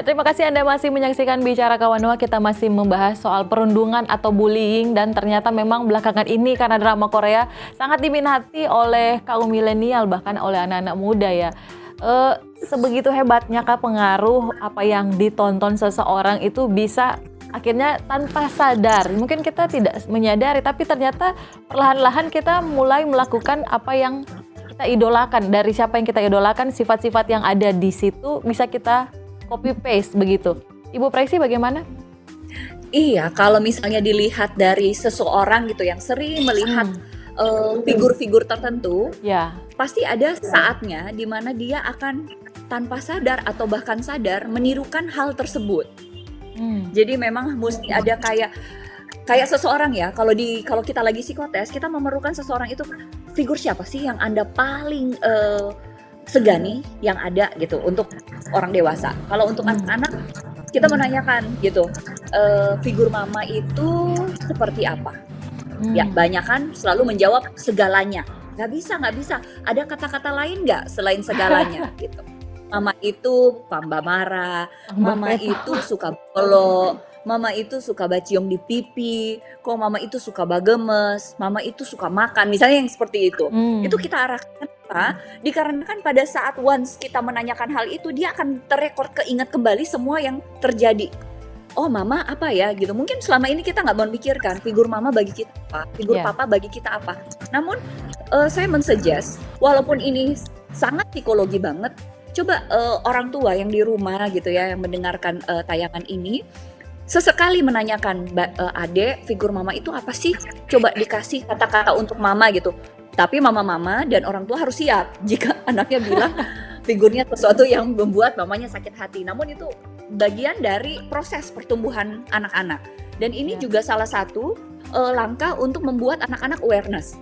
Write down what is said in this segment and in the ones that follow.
terima kasih Anda masih menyaksikan Bicara Kawanua. Kita masih membahas soal perundungan atau bullying, dan ternyata memang belakangan ini karena drama Korea sangat diminati oleh kaum milenial, bahkan oleh anak-anak muda ya. Sebegitu hebatnya kah pengaruh apa yang ditonton seseorang itu bisa akhirnya tanpa sadar, mungkin kita tidak menyadari, tapi ternyata perlahan-lahan kita mulai melakukan apa yang kita idolakan. Dari siapa yang kita idolakan, sifat-sifat yang ada di situ bisa kita copy paste begitu. Ibu Presi bagaimana? Iya, kalau misalnya dilihat dari seseorang gitu yang sering melihat figur-figur tertentu, Ya. pasti ada saatnya di mana dia akan tanpa sadar atau bahkan sadar menirukan hal tersebut. Jadi memang mesti ada kayak seseorang ya. Kalau kita lagi psikotes, kita memerlukan seseorang itu, figur siapa sih yang Anda paling segani yang ada gitu untuk orang dewasa. Kalau untuk anak-anak kita menanyakan gitu, figur mama itu seperti apa? Ya, banyak kan selalu menjawab segalanya. Nggak bisa. Ada kata-kata lain nggak selain segalanya gitu. Mama itu pamba marah, mama itu suka bolok, mama itu suka baciong di pipi, kok mama itu suka bagemes, mama itu suka makan, misalnya yang seperti itu. Itu kita arahkan apa? Dikarenakan pada saat once kita menanyakan hal itu, dia akan terrekord keingat kembali semua yang terjadi. Oh mama apa ya gitu, mungkin selama ini kita nggak memikirkan figur mama bagi kita apa, figur papa bagi kita apa. Namun saya mensuggest, walaupun ini sangat psikologi banget, coba orang tua yang di rumah gitu ya, yang mendengarkan tayangan ini, sesekali menanyakan, adek, figur mama itu apa sih? Coba dikasih kata-kata untuk mama gitu. Tapi mama-mama dan orang tua harus siap jika anaknya bilang figurnya sesuatu yang membuat mamanya sakit hati. Namun itu bagian dari proses pertumbuhan anak-anak. Dan ini juga salah satu langkah untuk membuat anak-anak awareness.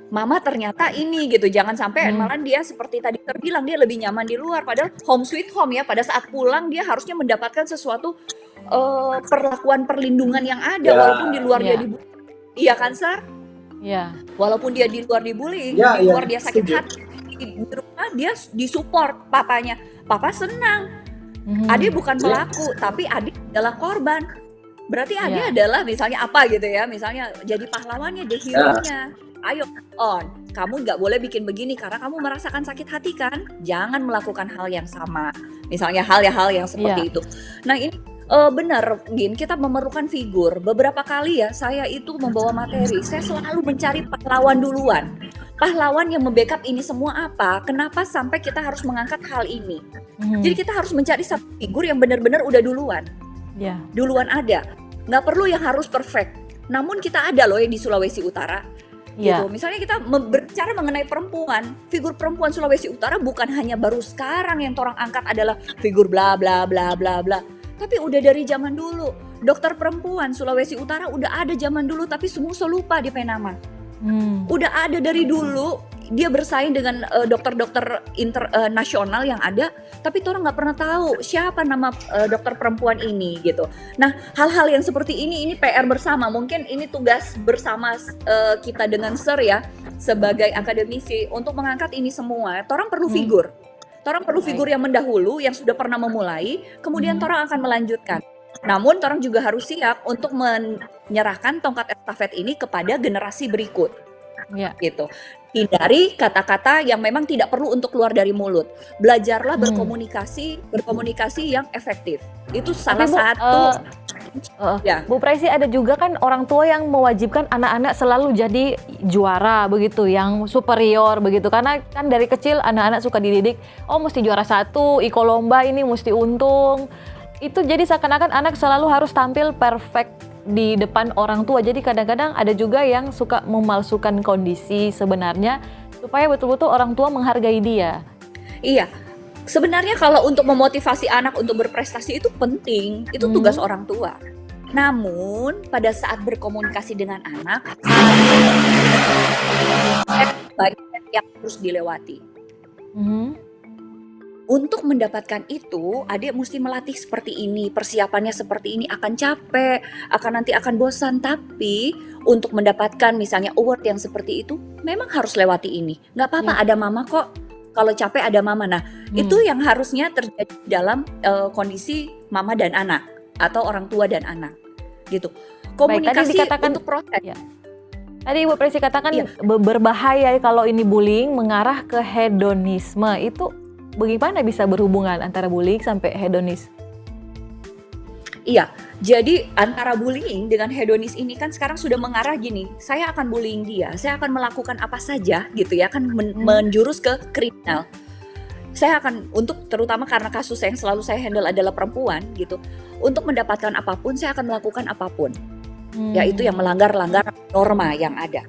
Mama ternyata ini gitu, jangan sampai malah dia seperti tadi terbilang, dia lebih nyaman di luar, padahal home sweet home ya, pada saat pulang dia harusnya mendapatkan sesuatu perlakuan perlindungan yang ada, walaupun di luar dia dibully. Iya kan Sar? Iya. Walaupun dia di luar dibully, di luar dia sakit hati, di rumah dia disupport papanya. Papa senang. Ade bukan pelaku, tapi Ade adalah korban. Berarti Ade adalah misalnya apa gitu ya, misalnya jadi pahlawannya, the hero-nya. Ayo on, kamu nggak boleh bikin begini karena kamu merasakan sakit hati kan? Jangan melakukan hal yang sama. Misalnya hal-hal yang seperti itu. Nah ini benar, Gin, kita memerlukan figur. Beberapa kali ya saya itu membawa materi, saya selalu mencari pahlawan duluan. Pahlawan yang membackup ini semua apa? Kenapa sampai kita harus mengangkat hal ini? Jadi kita harus mencari satu figur yang benar-benar udah duluan. Duluan ada. Nggak perlu yang harus perfect. Namun kita ada loh yang di Sulawesi Utara. Gitu. Misalnya kita berbicara mengenai perempuan, figur perempuan Sulawesi Utara bukan hanya baru sekarang yang orang angkat adalah figur bla bla bla bla bla. Tapi udah dari zaman dulu. Dokter perempuan Sulawesi Utara udah ada zaman dulu, tapi semua lupa di Penama. Udah ada dari dulu, dia bersaing dengan dokter-dokter internasional yang ada, tapi orang nggak pernah tahu siapa nama dokter perempuan ini gitu. Nah hal-hal yang seperti ini PR bersama, mungkin ini tugas bersama kita dengan Sir ya, sebagai akademisi untuk mengangkat ini semua. Orang perlu figur, orang perlu figur yang mendahulu, yang sudah pernah memulai, kemudian orang akan melanjutkan. Namun orang juga harus siap untuk menyerahkan tongkat estafet ini kepada generasi berikut. Gitu. Hindari kata-kata yang memang tidak perlu untuk keluar dari mulut. Belajarlah berkomunikasi yang efektif. Itu salah satu. Bu Presi, ada juga kan orang tua yang mewajibkan anak-anak selalu jadi juara begitu, yang superior begitu, karena kan dari kecil anak-anak suka dididik, oh mesti juara 1, iko lomba ini mesti untung. Itu jadi seakan-akan anak selalu harus tampil perfect di depan orang tua. Jadi kadang-kadang ada juga yang suka memalsukan kondisi sebenarnya supaya betul-betul orang tua menghargai dia. Iya. Sebenarnya kalau untuk memotivasi anak untuk berprestasi itu penting, itu tugas orang tua. Namun pada saat berkomunikasi dengan anak, bagian yang harus dilewati. Untuk mendapatkan itu, adik mesti melatih seperti ini, persiapannya seperti ini, akan capek, nanti akan bosan. Tapi untuk mendapatkan misalnya award yang seperti itu, memang harus lewati ini. Nggak apa-apa, ada mama kok. kalau capek ada mama. Nah, itu yang harusnya terjadi dalam kondisi mama dan anak atau orang tua dan anak gitu. Baik, tadi Komunikasi dikatakan untuk proses. ya. Tadi Ibu Presi katakan Iya. berbahaya kalau ini bullying mengarah ke hedonisme. Itu bagaimana bisa berhubungan antara bullying sampai hedonis? Iya, jadi antara bullying dengan hedonis ini kan sekarang sudah mengarah gini, saya akan bullying dia, saya akan melakukan apa saja gitu ya, kan menjurus ke kriminal. Saya akan, untuk terutama karena kasus yang selalu saya handle adalah perempuan gitu, untuk mendapatkan apapun saya akan melakukan apapun, yaitu yang melanggar norma yang ada.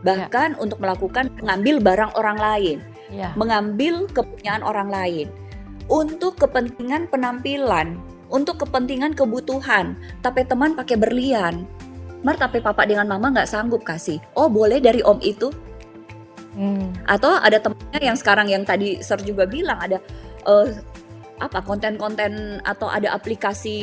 Bahkan untuk melakukan mengambil barang orang lain, mengambil kepunyaan orang lain, untuk kepentingan penampilan, untuk kepentingan kebutuhan. Tapi teman pakai berlian, Mar, tapi papa dengan mama nggak sanggup kasih. Oh, boleh dari om itu. Atau ada temannya yang sekarang yang tadi Sir juga bilang ada konten-konten atau ada aplikasi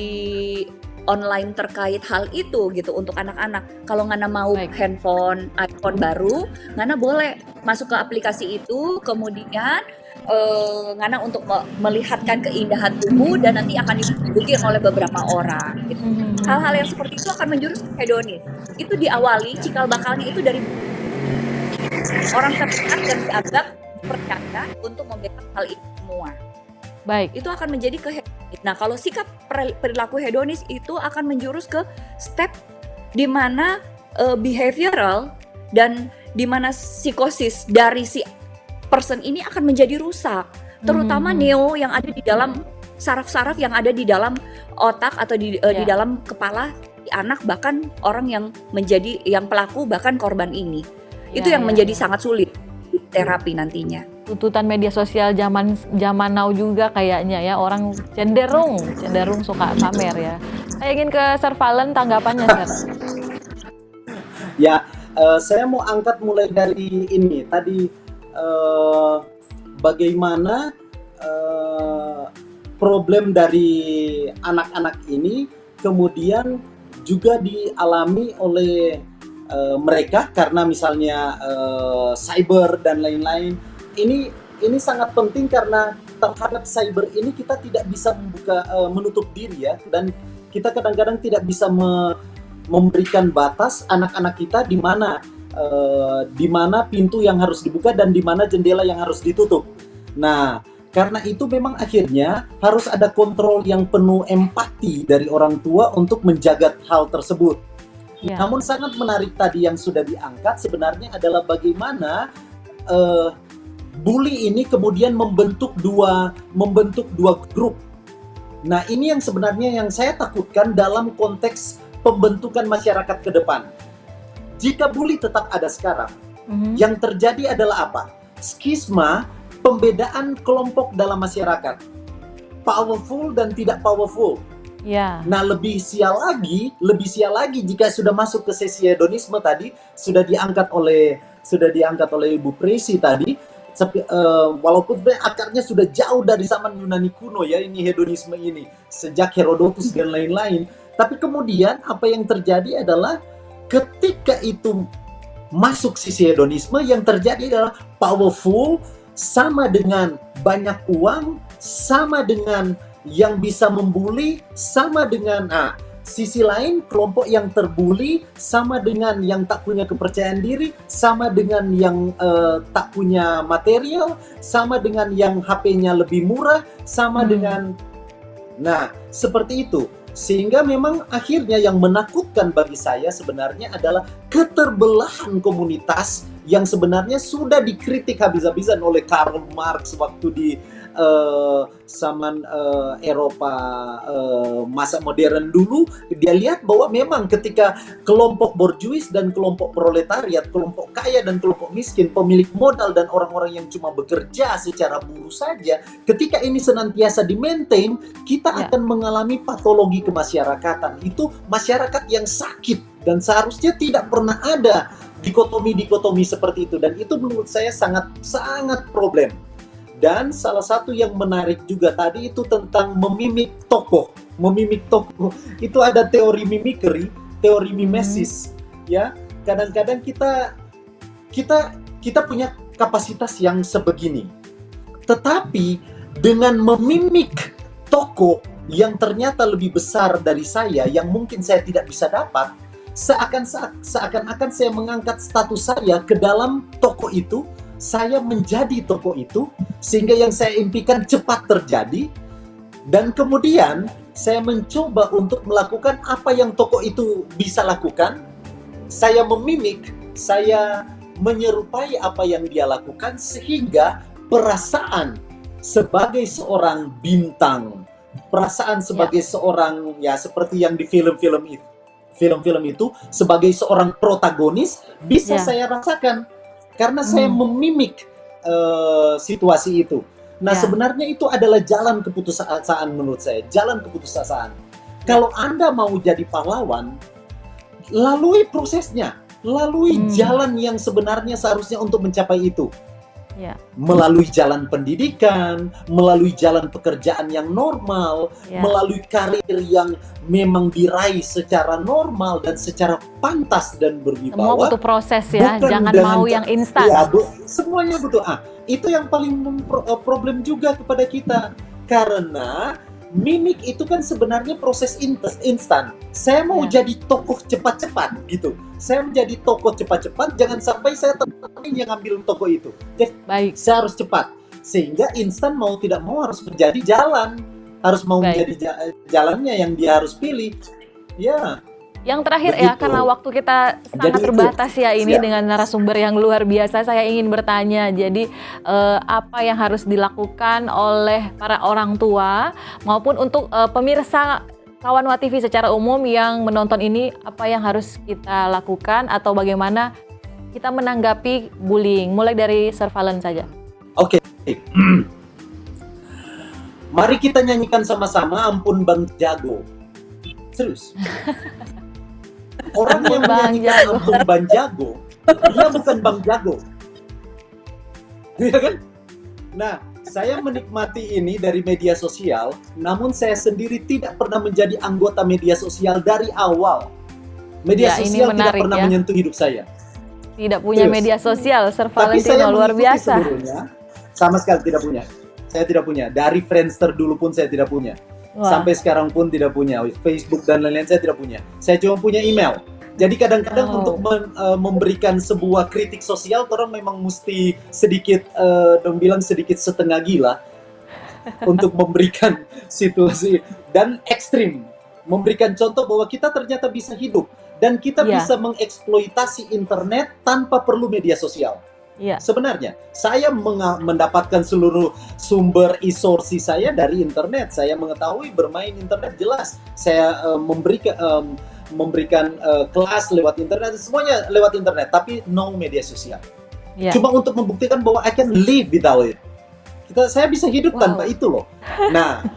online terkait hal itu gitu untuk anak-anak. Kalau Ngana mau handphone iPhone baru, Ngana boleh masuk ke aplikasi itu, kemudian Ngana untuk melihatkan keindahan tubuh dan nanti akan diikuti oleh beberapa orang gitu. Hal-hal yang seperti itu akan menjurus ke hedonis. Itu diawali cikal bakalnya itu dari orang terdekat dan dianggap percaya untuk memberikan hal itu semua. Baik. Itu akan menjadi ke hedonis. Nah, kalau sikap perilaku hedonis itu akan menjurus ke step di mana behavioral dan di mana psikosis dari si person ini akan menjadi rusak, terutama neo yang ada di dalam saraf-saraf yang ada di dalam otak atau di dalam kepala si anak, bahkan orang yang menjadi yang pelaku bahkan korban ini. Itu yang menjadi sangat sulit di terapi nantinya. Tuntutan media sosial zaman now juga kayaknya ya, orang cenderung suka pamer ya. Saya ingin ke Sir Valen, tanggapannya Sir. Ya, saya mau angkat mulai dari ini tadi. Bagaimana problem dari anak-anak ini kemudian juga dialami oleh mereka karena misalnya cyber dan lain-lain. Ini sangat penting karena terhadap cyber ini kita tidak bisa menutup diri ya, dan kita kadang-kadang tidak bisa memberikan batas anak-anak kita di mana pintu yang harus dibuka dan di mana jendela yang harus ditutup. Nah, karena itu memang akhirnya harus ada kontrol yang penuh empati dari orang tua untuk menjaga hal tersebut. Namun sangat menarik tadi yang sudah diangkat sebenarnya adalah bagaimana bully ini kemudian membentuk dua grup. Nah, ini yang sebenarnya yang saya takutkan dalam konteks pembentukan masyarakat ke depan. Jika bully tetap ada sekarang, yang terjadi adalah apa? Skisma, pembedaan kelompok dalam masyarakat. Powerful dan tidak powerful. Nah, lebih sial lagi jika sudah masuk ke sesi hedonisme tadi, sudah diangkat oleh Ibu Presi tadi. Walaupun akarnya sudah jauh dari zaman Yunani kuno ya, ini hedonisme ini, sejak Herodotus dan lain-lain. Tapi kemudian apa yang terjadi adalah ketika itu masuk sisi hedonisme, yang terjadi adalah powerful sama dengan banyak uang, sama dengan yang bisa membuli, sama dengan sisi lain kelompok yang terbuli, sama dengan yang tak punya kepercayaan diri, sama dengan yang tak punya material, sama dengan yang HP-nya lebih murah, sama dengan seperti itu. Sehingga memang akhirnya yang menakutkan bagi saya sebenarnya adalah keterbelahan komunitas yang sebenarnya sudah dikritik habis-habisan oleh Karl Marx waktu di zaman Eropa masa modern dulu. Dia lihat bahwa memang ketika kelompok borjuis dan kelompok proletariat, kelompok kaya dan kelompok miskin, pemilik modal dan orang-orang yang cuma bekerja secara buruh saja, ketika ini senantiasa di-maintain, kita akan mengalami patologi kemasyarakatan. Itu masyarakat yang sakit dan seharusnya tidak pernah ada dikotomi seperti itu, dan itu menurut saya sangat problem. Dan salah satu yang menarik juga tadi itu tentang memimik tokoh. Itu ada teori mimikry, teori mimesis, ya. Kadang-kadang kita punya kapasitas yang sebegini. Tetapi dengan memimik toko yang ternyata lebih besar dari saya, yang mungkin saya tidak bisa dapat, seakan-akan saya mengangkat status saya ke dalam toko itu, saya menjadi toko itu, sehingga yang saya impikan cepat terjadi, dan kemudian saya mencoba untuk melakukan apa yang toko itu bisa lakukan. Saya memimik, saya menyerupai apa yang dia lakukan, sehingga perasaan sebagai seorang bintang, perasaan sebagai seorang, ya seperti yang di film-film itu, sebagai seorang protagonis bisa saya rasakan karena saya memimik situasi itu. Nah, sebenarnya itu adalah jalan keputusasaan menurut saya, jalan keputusasaan. Kalau Anda mau jadi pahlawan, lalui prosesnya, lalui jalan yang sebenarnya seharusnya untuk mencapai itu. Melalui jalan pendidikan, melalui jalan pekerjaan yang normal, melalui karir yang memang diraih secara normal dan secara pantas dan berwibawa. Semua butuh proses ya, jangan mau yang instan. Ya, semuanya butuh. Itu yang paling problem juga kepada kita, karena mimik itu kan sebenarnya proses instan. Saya mau jadi tokoh cepat-cepat gitu. Saya menjadi tokoh cepat-cepat, jangan sampai saya yang ambil toko itu. Jadi saya harus cepat. Sehingga instan mau tidak mau harus menjadi jalan. Harus mau menjadi jalannya yang dia harus pilih. Ya. Yang terakhir begitu. Ya, karena waktu kita sangat terbatas ya ini dengan narasumber yang luar biasa, saya ingin bertanya. Jadi apa yang harus dilakukan oleh para orang tua maupun untuk pemirsa Kawanwa TV secara umum yang menonton ini, apa yang harus kita lakukan atau bagaimana kita menanggapi bullying? Mulai dari Sir Valen saja. Oke. Mari kita nyanyikan sama-sama Ampun Bang Jago. Serius. Orang yang menyanyikan Ampun Bang Jago, dia bukan Bang Jago. Iya kan? Nah, saya menikmati ini dari media sosial, namun saya sendiri tidak pernah menjadi anggota media sosial dari awal. Media sosial menarik, tidak pernah menyentuh hidup saya. Tidak punya media sosial, Sir Valentino, luar biasa. Sama sekali tidak punya. Saya tidak punya. Dari Friendster dulu pun saya tidak punya. Sampai sekarang pun tidak punya. Facebook dan lain-lain saya tidak punya. Saya cuma punya email. Jadi kadang-kadang untuk memberikan sebuah kritik sosial, orang memang mesti sedikit, dong bilang sedikit setengah gila untuk memberikan situasi dan ekstrim, memberikan contoh bahwa kita ternyata bisa hidup dan kita bisa mengeksploitasi internet tanpa perlu media sosial. Sebenarnya saya mendapatkan seluruh sumber resource saya dari internet. Saya mengetahui bermain internet jelas. Saya memberikan kelas lewat internet, semuanya lewat internet, tapi no media sosial. Cuma untuk membuktikan bahwa I can live without it. Saya bisa hidup tanpa itu loh. Nah,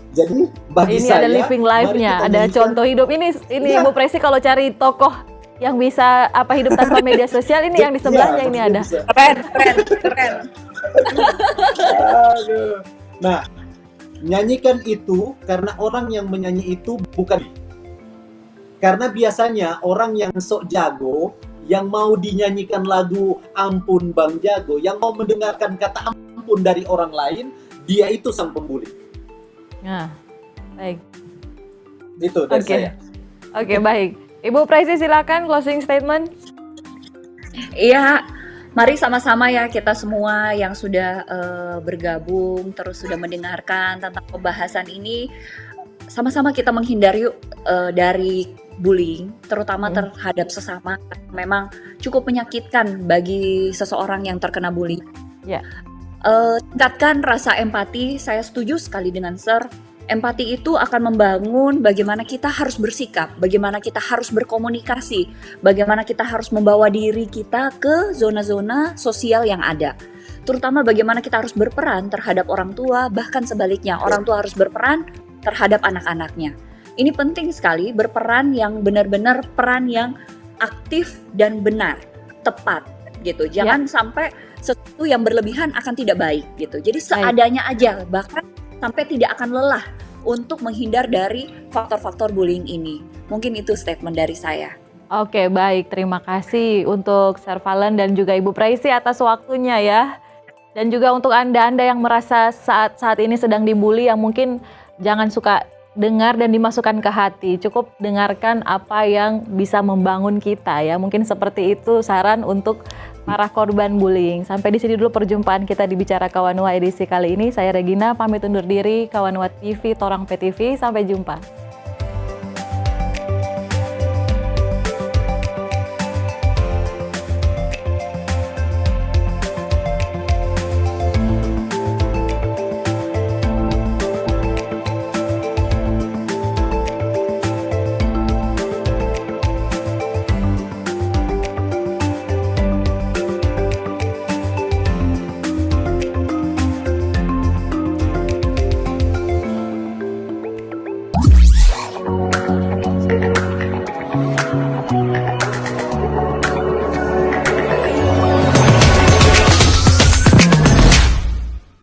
jadi bagi ini saya ada living life-nya, ada contoh hidup. Ini Ibu Presi kalau cari tokoh yang bisa hidup tanpa media sosial, ini yang di sebelahnya ini ada. Keren. Nah, nyanyikan itu karena orang yang menyanyi itu bukan. Karena biasanya orang yang sok jago, yang mau dinyanyikan lagu Ampun Bang Jago, yang mau mendengarkan kata ampun dari orang lain, dia itu sang pembuli. Nah, baik. Itu dari saya. Oke, baik. Ibu Presi silakan closing statement. Iya, mari sama-sama ya kita semua yang sudah bergabung, terus sudah mendengarkan tentang pembahasan ini, sama-sama kita menghindar yuk dari bullying, terutama terhadap sesama. Memang cukup menyakitkan bagi seseorang yang terkena bullying. Tingkatkan rasa empati. Saya setuju sekali dengan Sir. Empati itu akan membangun bagaimana kita harus bersikap, bagaimana kita harus berkomunikasi, bagaimana kita harus membawa diri kita ke zona-zona sosial yang ada. Terutama bagaimana kita harus berperan terhadap orang tua, bahkan sebaliknya, orang tua harus berperan terhadap anak-anaknya. Ini penting sekali, berperan yang benar-benar peran yang aktif dan benar, tepat gitu. Jangan sampai sesuatu yang berlebihan akan tidak baik gitu. Jadi seadanya aja, bahkan sampai tidak akan lelah untuk menghindar dari faktor-faktor bullying ini. Mungkin itu statement dari saya. Oke, baik. Terima kasih untuk Sir Valen dan juga Ibu Presi atas waktunya ya. Dan juga untuk Anda-Anda yang merasa saat ini sedang dibully, yang mungkin jangan suka dengar dan dimasukkan ke hati. Cukup dengarkan apa yang bisa membangun kita ya. Mungkin seperti itu saran untuk para korban bullying. Sampai di sini dulu perjumpaan kita di Bicara Kawanua edisi kali ini. Saya Regina pamit undur diri. Kawanua TV, Torang PTV. Sampai jumpa.